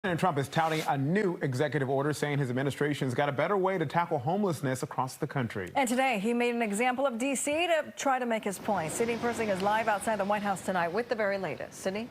President Trump is touting a new executive order saying his administration's got a better way to tackle homelessness across the country. And today he made an example of D.C. to try to make his point. Sydney Persing is live outside the White House tonight with the very latest. Sydney?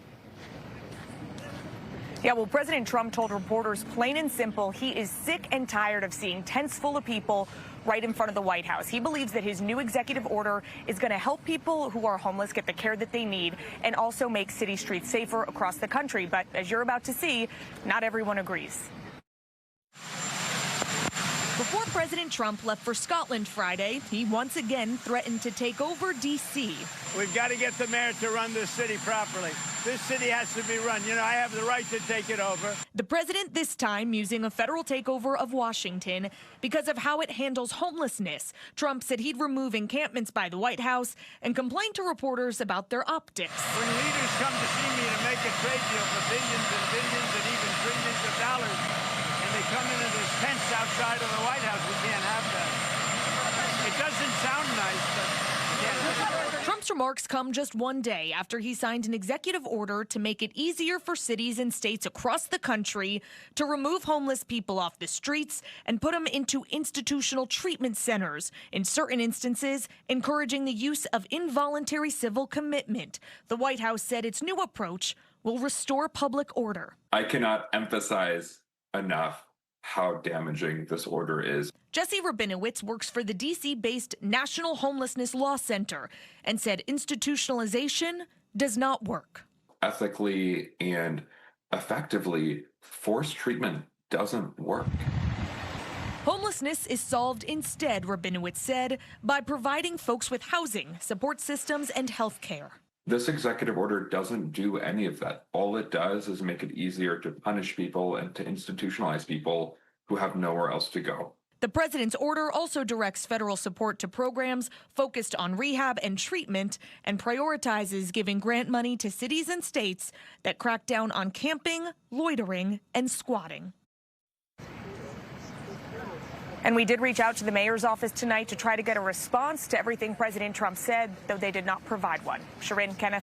Yeah, well, President Trump told reporters plain and simple he is sick and tired of seeing tents full of people right in front of the White House. He believes that his new executive order is going to help people who are homeless get the care that they need and also make city streets safer across the country. But as you're about to see, not everyone agrees. Before President Trump left for Scotland Friday, he once again threatened to take over D.C. We've got to get the mayor to run this city properly. This city has to be run. You know, I have the right to take it over. The president this time using a federal takeover of Washington because of how it handles homelessness. Trump said he'd remove encampments by the White House and complained to reporters about their optics. When leaders come to see me to make a trade deal for billions and billions and even trillions of dollars, and they come into this tents outside of the White House, we can't have that. It doesn't sound nice, but we can't have it. Trump's remarks come just one day after he signed an executive order to make it easier for cities and states across the country to remove homeless people off the streets and put them into institutional treatment centers, in certain instances encouraging the use of involuntary civil commitment. The White House said its new approach will restore public order. I cannot emphasize enough how damaging this order is. Jesse Rabinowitz works for the D.C.-based National Homelessness Law Center and said institutionalization does not work. Ethically and effectively, forced treatment doesn't work. Homelessness is solved instead, Rabinowitz said, by providing folks with housing, support systems, and health care. This executive order doesn't do any of that. All it does is make it easier to punish people and to institutionalize people who have nowhere else to go. The president's order also directs federal support to programs focused on rehab and treatment and prioritizes giving grant money to cities and states that crack down on camping, loitering, and squatting. And we did reach out to the mayor's office tonight to try to get a response to everything President Trump said, though they did not provide one. Sharon, Kenneth.